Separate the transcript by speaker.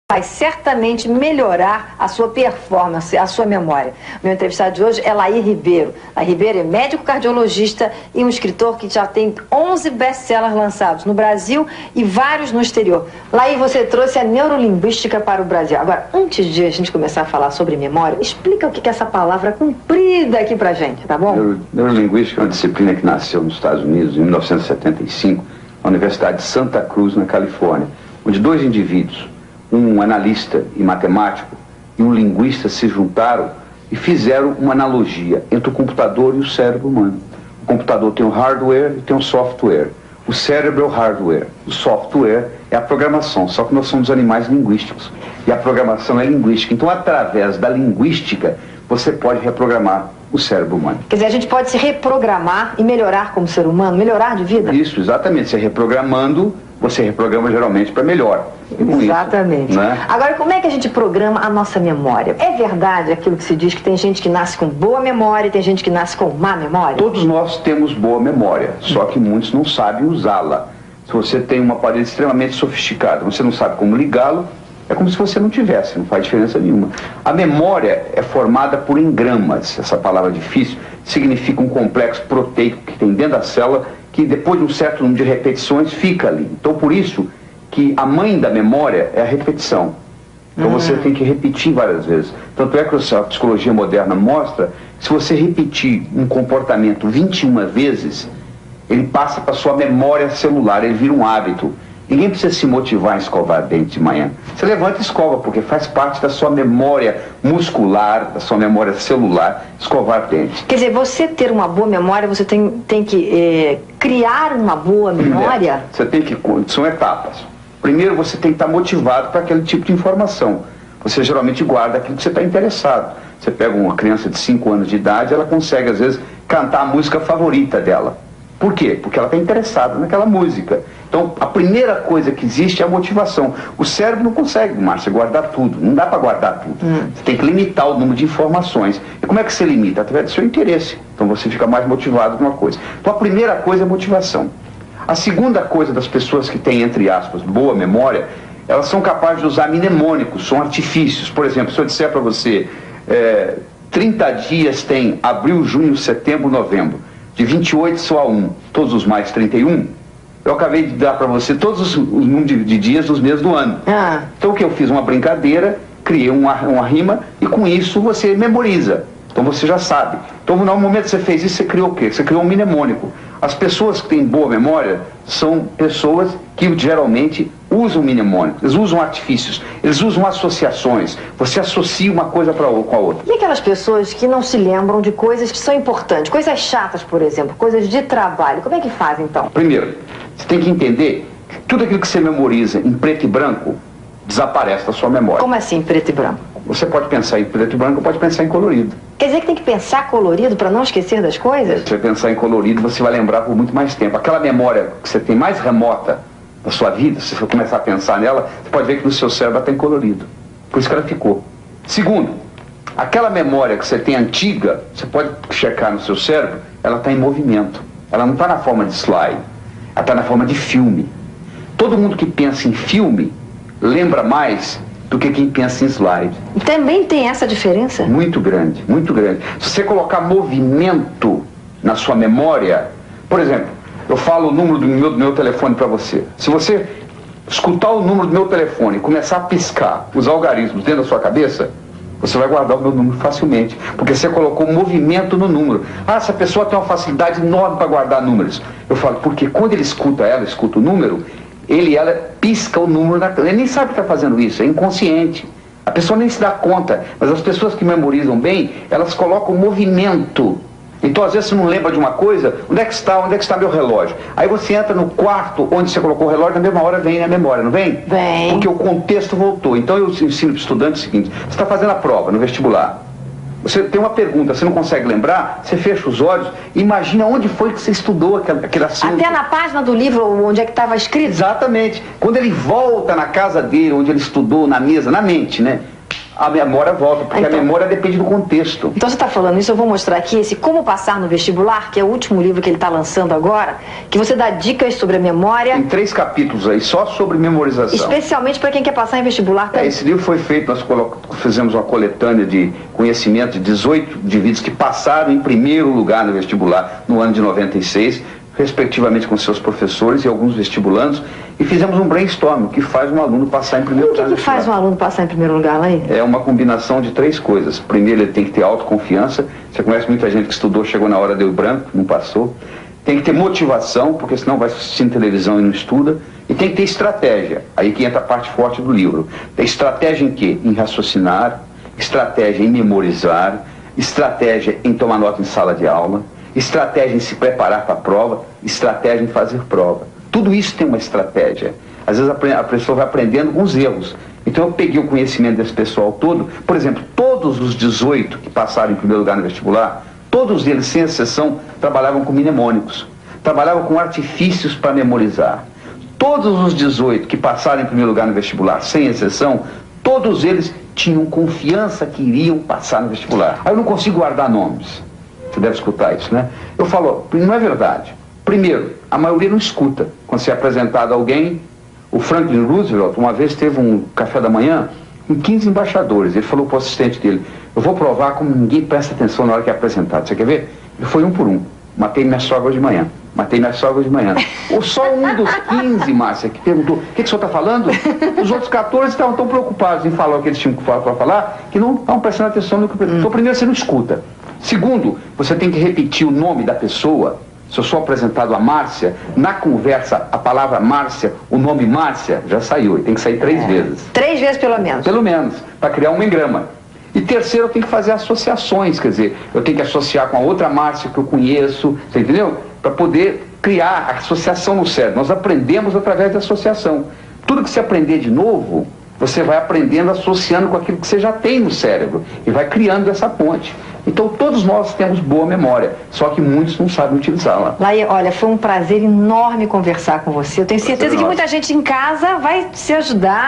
Speaker 1: vai certamente melhorar a sua performance, a sua memória. Meu entrevistado de hoje é Laí Ribeiro. Laí Ribeiro é médico cardiologista e um escritor que já tem 11 best-sellers lançados no Brasil e vários no exterior. Laí, você trouxe a neurolinguística para o Brasil. Agora, antes de a gente começar a falar sobre memória, explica o que é essa palavra comprida aqui pra gente, tá bom?
Speaker 2: Neurolinguística é uma disciplina que nasceu nos Estados Unidos em 1975, na Universidade de Santa Cruz, na Califórnia, onde dois indivíduos, um analista e matemático e um linguista, se juntaram e fizeram uma analogia entre o computador e o cérebro humano. O computador tem um hardware e tem um software. O cérebro é o hardware, o software é a programação, só que nós somos animais linguísticos e a programação é linguística. Então, através da linguística, você pode reprogramar o cérebro humano.
Speaker 1: Quer dizer, a gente pode se reprogramar e melhorar como ser humano, melhorar de vida?
Speaker 2: Isso, exatamente. Você reprogramando, você reprograma geralmente para melhor.
Speaker 1: Exatamente.
Speaker 2: Isso, né?
Speaker 1: Agora, como é que a gente programa a nossa memória? É verdade aquilo que se diz que tem gente que nasce com boa memória e tem gente que nasce com má memória?
Speaker 2: Todos nós temos boa memória, só que muitos não sabem usá-la. Se você tem um aparelho extremamente sofisticado, você não sabe como ligá-lo, é como se você não tivesse, não faz diferença nenhuma. A memória é formada por engramas, essa palavra difícil, significa um complexo proteico que tem dentro da célula, que depois de um certo número de repetições fica ali. Então, por isso que a mãe da memória é a repetição. Então você tem que repetir várias vezes. Tanto é que a psicologia moderna mostra que se você repetir um comportamento 21 vezes, ele passa para a sua memória celular, ele vira um hábito. Ninguém precisa se motivar a escovar dente de manhã. Você levanta e escova, porque faz parte da sua memória muscular, da sua memória celular, escovar dente.
Speaker 1: Quer dizer, você ter uma boa memória, você tem que criar uma boa memória?
Speaker 2: Você tem que... São etapas. Primeiro, você tem que estar motivado para aquele tipo de informação. Você geralmente guarda aquilo que você está interessado. Você pega uma criança de 5 anos de idade, ela consegue, às vezes, cantar a música favorita dela. Por quê? Porque ela está interessada naquela música. Então, a primeira coisa que existe é a motivação. O cérebro não consegue, Márcia, guardar tudo. Não dá para guardar tudo. Você tem que limitar o número de informações. E como é que você limita? Através do seu interesse. Então, você fica mais motivado com uma coisa. Então, a primeira coisa é a motivação. A segunda coisa das pessoas que têm, entre aspas, boa memória, elas são capazes de usar mnemônicos, são artifícios. Por exemplo, se eu disser para você, 30 dias tem abril, junho, setembro, novembro. De 28 só a 1, todos os mais 31, eu acabei de dar para você todos os números de dias dos meses do ano. Então o que eu fiz? Uma brincadeira, criei uma rima e com isso você memoriza. Então você já sabe. Então no momento que você fez isso, você criou o quê? Você criou um mnemônico. As pessoas que têm boa memória são pessoas que geralmente usam mnemônicos, eles usam artifícios, eles usam associações. Você associa uma coisa com a outra.
Speaker 1: E aquelas pessoas que não se lembram de coisas que são importantes, coisas chatas, por exemplo, coisas de trabalho, como é que faz então?
Speaker 2: Primeiro, você tem que entender que tudo aquilo que você memoriza em preto e branco desaparece da sua memória.
Speaker 1: Como assim, preto e branco?
Speaker 2: Você pode pensar em preto e branco ou pode pensar em colorido.
Speaker 1: Quer dizer que tem que pensar colorido para não esquecer das coisas?
Speaker 2: Se você pensar em colorido, você vai lembrar por muito mais tempo. Aquela memória que você tem mais remota da sua vida, se você começar a pensar nela, você pode ver que no seu cérebro ela tem colorido. Por isso que ela ficou. Segundo, aquela memória que você tem antiga, você pode checar no seu cérebro, ela está em movimento. Ela não está na forma de slide, ela está na forma de filme. Todo mundo que pensa em filme lembra mais do que quem pensa em slide.
Speaker 1: E também tem essa diferença?
Speaker 2: Muito grande, muito grande. Se você colocar movimento na sua memória, por exemplo, eu falo o número do meu telefone para você. Se você escutar o número do meu telefone e começar a piscar os algarismos dentro da sua cabeça, você vai guardar o meu número facilmente, porque você colocou movimento no número. Essa pessoa tem uma facilidade enorme para guardar números. Eu falo, porque quando ele escuta o número, ela pisca o número na... Ele nem sabe que está fazendo isso, é inconsciente. A pessoa nem se dá conta, mas as pessoas que memorizam bem, elas colocam movimento. Então, às vezes, você não lembra de uma coisa, onde é que está meu relógio? Aí você entra no quarto onde você colocou o relógio, na mesma hora vem na memória, não vem?
Speaker 1: Vem.
Speaker 2: Porque o contexto voltou. Então, eu ensino para o estudante o seguinte, você está fazendo a prova no vestibular. Você tem uma pergunta, você não consegue lembrar, você fecha os olhos e imagina onde foi que você estudou aquele assunto.
Speaker 1: Até na página do livro onde é que estava escrito?
Speaker 2: Exatamente. Quando ele volta na casa dele, onde ele estudou, na mesa, na mente, né? a memória volta, porque a memória depende do contexto.
Speaker 1: Então você está falando isso, eu vou mostrar aqui esse Como Passar no Vestibular, que é o último livro que ele está lançando agora, que você dá dicas sobre a memória.
Speaker 2: Tem 3 capítulos aí, só sobre memorização.
Speaker 1: Especialmente para quem quer passar em vestibular também.
Speaker 2: Esse livro foi feito, nós fizemos uma coletânea de conhecimento de 18 indivíduos que passaram em primeiro lugar no vestibular no ano de 96, respectivamente com seus professores e alguns vestibulandos, e fizemos um brainstorm, o que faz um aluno passar em primeiro lugar.
Speaker 1: O que faz um aluno passar em primeiro lugar, Laí?
Speaker 2: É uma combinação de 3 coisas. Primeiro, ele tem que ter autoconfiança. Você conhece muita gente que estudou, chegou na hora, deu branco, não passou. Tem que ter motivação, porque senão vai assistindo televisão e não estuda. E tem que ter estratégia. Aí que entra a parte forte do livro. Tem estratégia em quê? Em raciocinar, estratégia em memorizar, estratégia em tomar nota em sala de aula, estratégia em se preparar para a prova, estratégia em fazer prova. Tudo isso tem uma estratégia. Às vezes a pessoa vai aprendendo com os erros. Então eu peguei o conhecimento desse pessoal todo. Por exemplo, todos os 18 que passaram em primeiro lugar no vestibular, todos eles, sem exceção, trabalhavam com mnemônicos. Trabalhavam com artifícios para memorizar. Todos os 18 que passaram em primeiro lugar no vestibular, sem exceção, todos eles tinham confiança que iriam passar no vestibular. Aí eu não consigo guardar nomes. Você deve escutar isso, né? Eu falo, não é verdade. Primeiro, a maioria não escuta. Quando você é apresentado a alguém, o Franklin Roosevelt, uma vez teve um café da manhã com 15 embaixadores. Ele falou para o assistente dele, eu vou provar como ninguém presta atenção na hora que é apresentado. Você quer ver? Ele foi um por um. Matei minha sogra de manhã. Matei minha sogra de manhã. Ou só um dos 15, Márcia, que perguntou, o que o senhor está falando? Os outros 14 estavam tão preocupados em falar o que eles tinham para falar, que não estavam prestando atenção no que... Então, primeiro, você não escuta. Segundo, você tem que repetir o nome da pessoa. Se eu sou apresentado a Márcia, na conversa, a palavra Márcia, o nome Márcia, já saiu. Tem que sair 3 vezes.
Speaker 1: 3 vezes pelo menos.
Speaker 2: Pelo menos, para criar um engrama. E terceiro, eu tenho que fazer associações, quer dizer, eu tenho que associar com a outra Márcia que eu conheço, você entendeu? Para poder criar a associação no cérebro. Nós aprendemos através da associação. Tudo que você aprender de novo, você vai aprendendo associando com aquilo que você já tem no cérebro e vai criando essa ponte. Então todos nós temos boa memória, só que muitos não sabem utilizá-la.
Speaker 1: Laí, olha, foi um prazer enorme conversar com você. Eu tenho certeza que muita gente em casa vai se ajudar